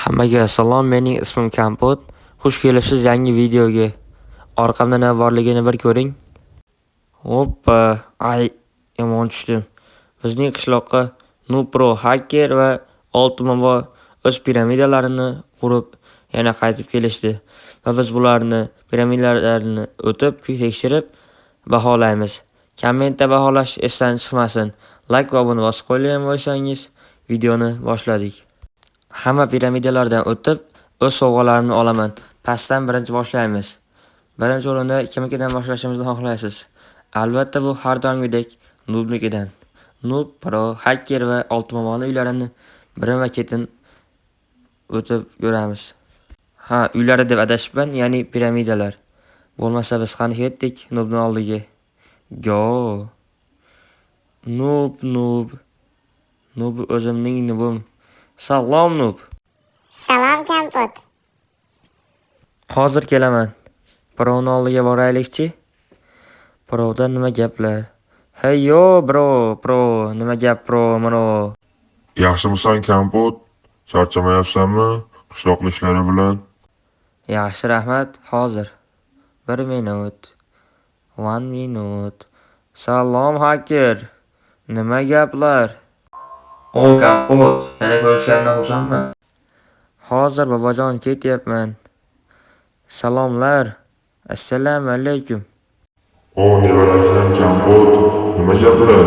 Hammaga salom, mening ismim Kampot. Xush kelibsiz yangi videoga. Orqamda nima borligini bir ko'ring. Hoppa, ay, yomon tushdim. Bizning qishloqqa Nupro hacker va Oltimobo o'z piramidalarini qurib, yana qaytib kelishdi. Va biz bularni piramidalarini o'tib, tekshirib baholaymiz. Kommentda baholash esdan chiqmasin. Like va obuna bosib qo'ygan bo'lsangiz, videoni boshladik. Hamma piramidalardan o'tib, o'z sovg'alarimni olaman. Pastdan birinchi boshlaymiz. Birinchi o'rinda kimnikidan boshlashimizni xohlaysiz? Albatta bu har doimgidek Nubnikidan. Nub, Pro, Hacker va Oltimomoni uylarini birma-ketin o'tib ko'ramiz. Ha, uylari deb adashibman, ya'ni piramidalar. Bo'lmasa biz qani ketdik Nubning oldiga. Go. Nub. Nub o'zimning nubim. Salom Nub. Salom Kampot. Hozir kelaman. Birovni oldiga boraylikchi. Birovda nima gaplar? Hey yo bro, nima gap bro, mana. Yaxshimisan Kampot? Charchamayapsanmi qishloqli ishlari bilan? Yaxshi, rahmat. Hozir. 1 minut. 1 minut. Salom Hacker. Nima gaplar? O Kampot, yana ko'rishgandan xursandman. Hozir bobojon ketyapman. Salomlar. Assalomu alaykum. O nevaragina Kampot, nima gaplar?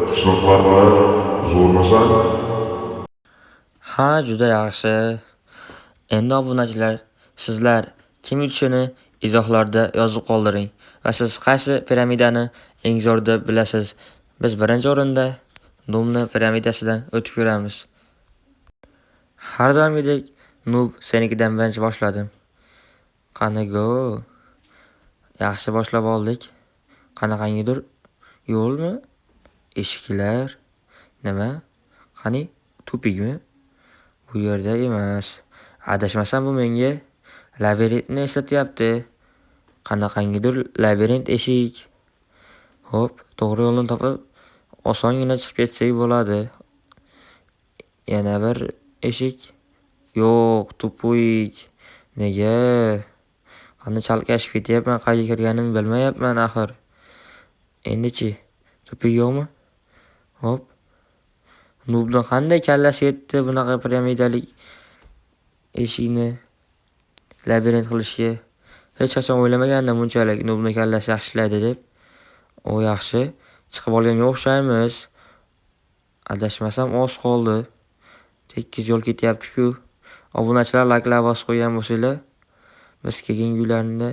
Qishloqlarga zo'rmisan? Ha, juda yaxshi. Endi obunachilar, sizlar kim yutishini izohlarda yozib qoldiring va siz qaysi piramidani eng zo'r deb bilasiz. Biz birinchi o'rinda Nubni piramidasidan o'tib ko'ramiz. Har doimgidek Nub senikidan birinchi boshladim. Qani go. Yaxshi boshlab oldik. Qanaqangidir yo'lmi? Eshiklar. Nima? Qani, tupikmi? Bu yerda emas. Adashmasam bu menga labirintni eslatyapti. Qanaqangidir labirint eshik. Hop, to'g'ri yo'lni topib osongina chiqib ketsak bo'ladi. Yana bir eshik. Yo'q, tupik. Nega? Qani chalkashib ketyapman, qayerga kirganimni bilmayapman axir. Endi-chi, tupik yo'qmi? Hop. Nubni qanday kallasi yetdi bunaqa piramidalik eshikni labirint qilishga? Hech qachon o'ylamagandim bunchalik Nubni kallasi yaxshi ishlaydi deb. O yaxshi, chiqib olganga o'xshaymiz. Adashmasam oz qoldi. Tekis yo'l ketyapti-ku. Obunachilar like bosib qo'ygan bo'lsanglar, biz kelgan uylarni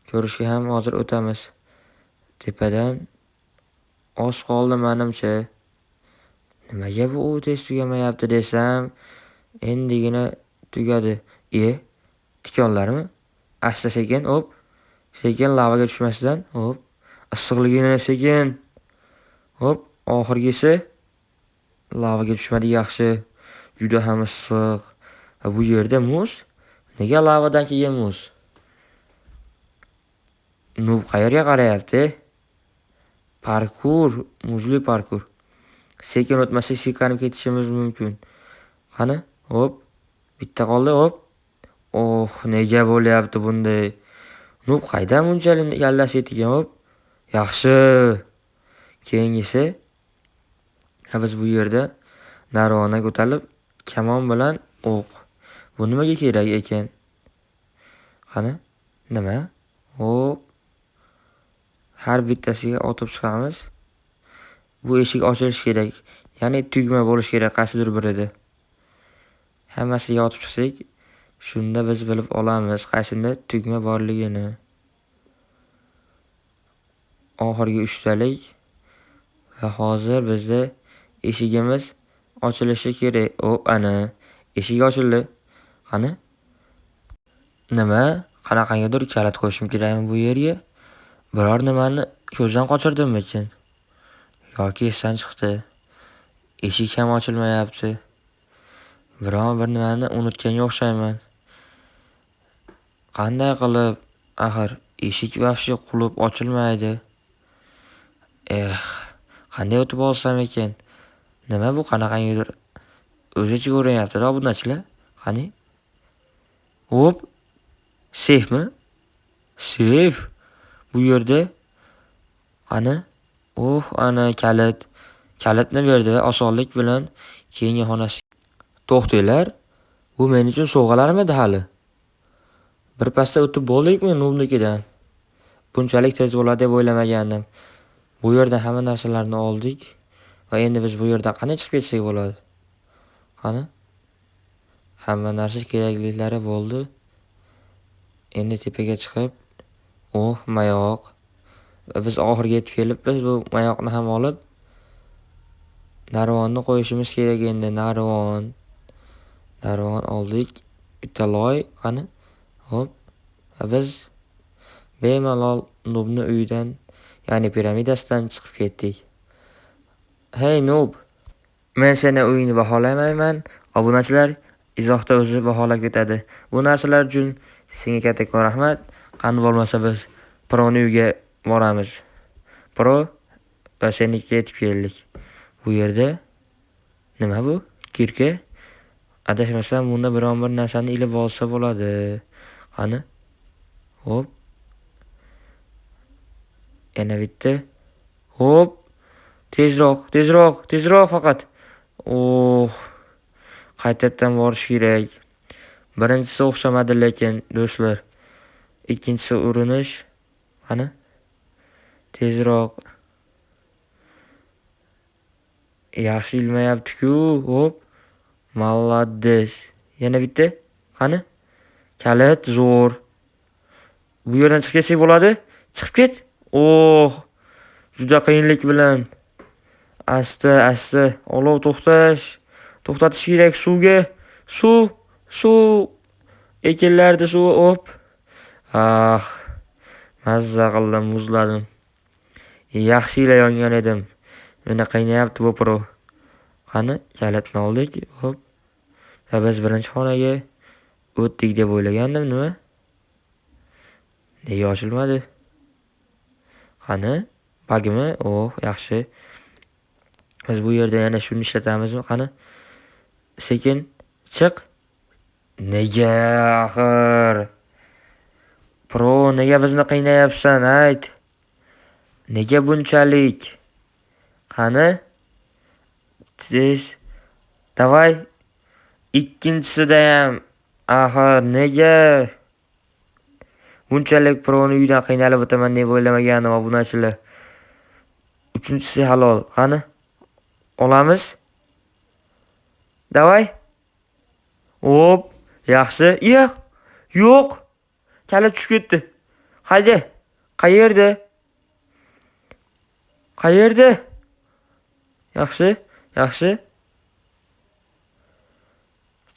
ko'rishga ham hozir o'tamiz. Tepadan oz qoldi menimcha. Nimaga bu tez tugamayapti desam, endigina tugadi. Tikonlarmi? Asta-sekin, hop. Sekin lavaga tushmasdan, hop. Issiqligini sekin. Hop, oxirgisi lavaga tushmadi, yaxshi. Juda ham issiq. Bu yerda muz? Nega lavadan kelgan muz? Nub qayerga qarayapti? Parkur, muzli parkur. Sekin o'tmasak sekanib ketishimiz mumkin. Qani, hop. Bitta qoldi, hop. Oh, nega bo'lyapti bunday? Nub qaydan bunchalik kallasi yetgan, hop. Yaxshi. Keyingisi, biz bu yerda narvona ko'tarib, kamon bilan o'q. Bu nimaga kerak ekan? Qani, nima? Hop. Har bittasiga otib chiqamiz. Bu eshik ochilishi kerak. Ya'ni tugma bo'lish kerak qaysidir birida. Hammasiga otib chiqsak, shunda biz bilib olamiz qaysinda tugma borligini. Oxirgi 3 talik va hozir bizda eshigimiz ochilishi kerak. Ana, eshik ochildi. Qani? Nima? Qanaqangidir kalit qo'yishim kerakmi bu yerga? Biror nimani ko'zdan qochirdimmi ekan? Yoki esdan chiqdi. Eshik ham ochilmayapti. Biron bir nimani unutganga o'xshayman. Qanday qilib axir eshik vafshi qulub ochilmaydi? Qanday o'tib olsam ekan? Nima bu qanaqangidir o'zicha ko'rinyapti-da obunachilar. Qani? Hop. Safemi? Safe. Bu yerda qani? Ana kalit. Kalitni berdi va osonlik bilan keyingi xonasi. To'xtanglar. Bu men uchun sovg'alarmidi hali? Bir pasda o'tib bo'ldikmi Nubnikidan? Bunchalik tez bo'ladi deb o'ylamagandim. Bu yerda hamma narsalarni oldik va endi biz bu yerdan qanday chiqib ketsak bo'ladi? Qani? Hamma narsa kerakliklari bo'ldi. Endi tepaga chiqib, mayoq. Va biz oxirga yetib kelibmiz. Bu mayoqni ham olib narvonni qo'yishimiz kerak endi. Narvon oldik. Bitta loy qani? Hop. Va biz bemalol Nubni uyidan, ya'ni piramidasidan chiqib ketdik. Hey Nub, men seni uyingni baholaymayman. Obunachilar izohda o'zi baholab ketadi. Bu narsalar uchun senga kattakon rahmat. Qani bo'lmasa biz Pro'ni uyiga boramiz. Pro va senikiga yetib keldik. Bu yerda nima bu? Kirka? Adashmasam bunda biron bir narsani ilib olsa bo'ladi. Qani? Hop. Yana bitta. Hop. Tezroq faqat. Qaytadan borish kerak. Birinchisi o'xshamadi lekin do'stlar. Ikkinchisi urinish. Qani? Tezroq. Yaxshi ilmayapti-ku. Hop. Молодец. Yana bitta. Qani? Kalit zo'r. Bu yerdan chiqib ketsak bo'ladi? Chiqib ket. Juda qiyinlik bilan. Asta. Olov to'xtatish kerak suvga. Suv. Ekinlarda suv. Hop. Mazza qildim, muzladim. Yaxshi ila yongan edim. Meni qiynayapti bu Pro. Qani? Kalitni oldik. Hop. Va biz birinchi xonaga o'tdik deb o'ylagandim, nima? Nega ochilmadi? Qani? Bagmi? Yaxshi. Biz bu yerda yana shuni ishlatamizmi? Qani? Sekin chiq. Nega axir? Pro, nega bizni qiynayapsan? Ayt. Nega bunchalik? Qani? Tez. Davay. Ikkinchisida ham. Axir nega? Bunchalik Pro'ni uydan qiynalib o'taman deb o'ylamagandim obunachilar. Uchinchisi halol. Qani? Olamiz. Davay. Hop. Yaxshi. Yo'q. Kalit tushib ketdi. Qayerda? Yaxshi.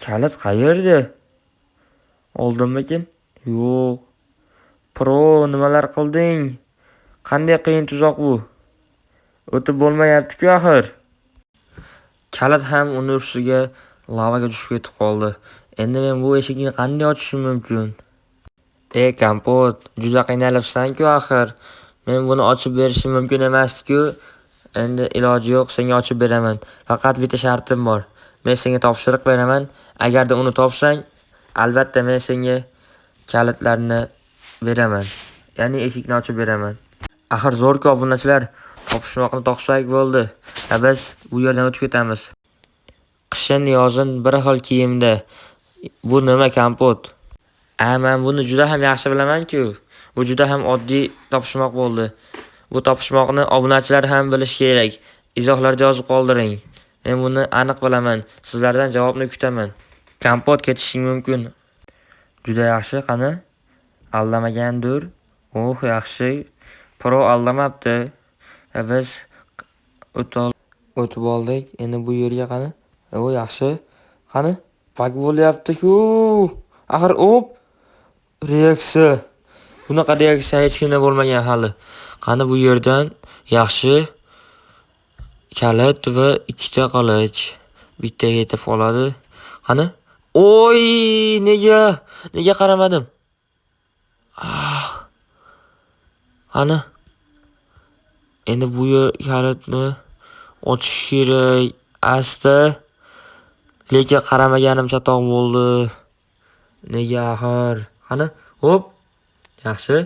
Kalit qayerda? Oldimmikin? Yo'q. Pro, nimalar qilding? Qanday qiyin tuzoq bu? O'tib bo'lmayapti-ku axir. Kalit ham uni ustiga lavaga tushib ketib qoldi. Endi men bu eshikni qanday ochishim mumkin? Kompot, juda qiynalibsan-ku axir. Men buni ochib berishim mumkin emasdi-ku. Endi iloji yo'q, senga ochib beraman. Faqat bitta shartim bor. Men senga topshiriq beraman. Agarda uni topsang, albatta men senga kalitlarni beraman. Ya'ni eshikni ochib beraman. Axir zo'r-ku obunachilar. Topishmoqni topsak bo'ldi. Biz bu yerdan o'tib ketamiz. Qishin yozin bir xil kiyimda. Bu nima kompot? Men buni juda ham yaxshi bilaman-ku. Bu juda ham oddiy topishmoq bo'ldi. Bu topishmoqni obunachilar ham bilish kerak. Izohlarda yozib qoldiring. Men buni aniq bilaman. Sizlardan javobni kutaman. Kompot ketishing mumkin. Juda yaxshi, qani? Aldamagandir. Yaxshi. Pro aldamabdi. Biz o'tib oldik. Endi bu yerga qani? Yaxshi. Qani? Bug bo'lyapti-ku. Axir reaksiya. Bunaqa reaksiya hech kimda bo'lmagan hali. Qani bu yerdan yaxshi kalit va ikkita qilich. Bitta yetib qoladi. Qani? Nega qaramadim? Qani? Endi bu kalitni ochish kerak. Asta. Lekin qaramaganim chatoq bo'ldi. Nega axir? Qani? Hop. Yaxshi.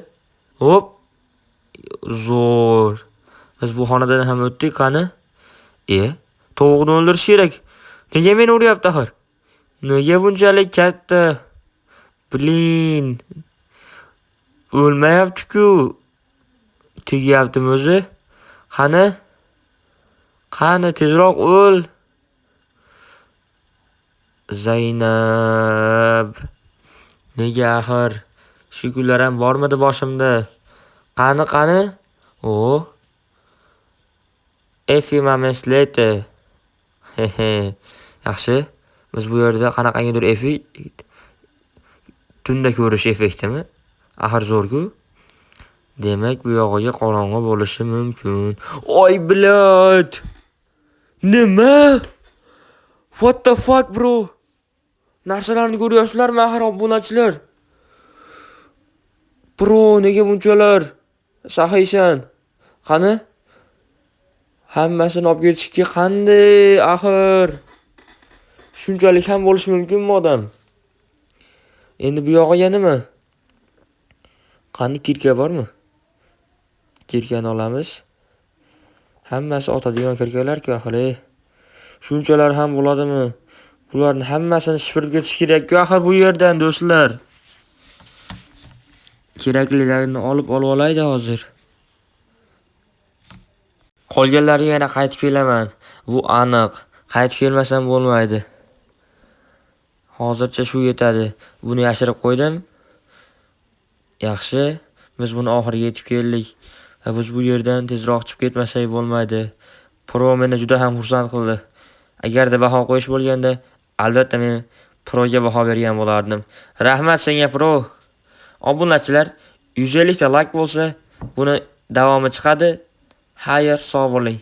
Hop. Zo'r. Biz bu xonadan ham o'tdik, qani? Tovuqni o'ldirish kerak. Nega meni uryapti axir? Nega bunchalik katta? Blin. O'lmayapti-ku. Tegyaptimi o'zi? Qani? Qani tezroq o'l. Zaynab. Nega axir? Shu kunlar ham bormidi boshimda? Qani? A few moments later. Yaxshi. Biz bu yerda qanaqangidir tunda ko'rish effektimi? Axir zo'r-ku. Demak, bu yog'iga qorong'i bo'lishi mumkin. Oy, blad. Nima? What the fuck, bro? Narsalarni ko'ryapsizlarmi, axir obunachilar? Bro, nega bunchalar? Sahiysan. Qani? Hammasini olib ketishga qanday, axir? Shunchalik ham bo'lishi mumkinmi odam? Endi bu yog'iga nima? Qani kirka bormi? Kirkani olamiz. Hammasi otadigan kirkalar-ku axir. Shunchalar ham bo'ladimi? Bularni hammasini shifrib ketish kerak-ku axir bu yerdan, do'stlar. Keraklilarini olib olaydi hozir. Qolganlariga yana qaytib kelaman. Bu aniq. Qaytib kelmasam bo'lmaydi. Hozircha shu yetadi. Buni yashirib qo'ydim. Yaxshi. Biz buni oxiriga yetib keldik. Va biz bu yerdan tezroq chiqib ketmasak bo'lmaydi. Pro meni juda ham xursand qildi. Agarda baho qo'yish bo'lganda, albatta men Proga baho bergan bo'lardim. Rahmat senga Pro. Obunachilar 150 ta like bo'lsa, buni davomi chiqadi. Xayr, sog' bo'ling.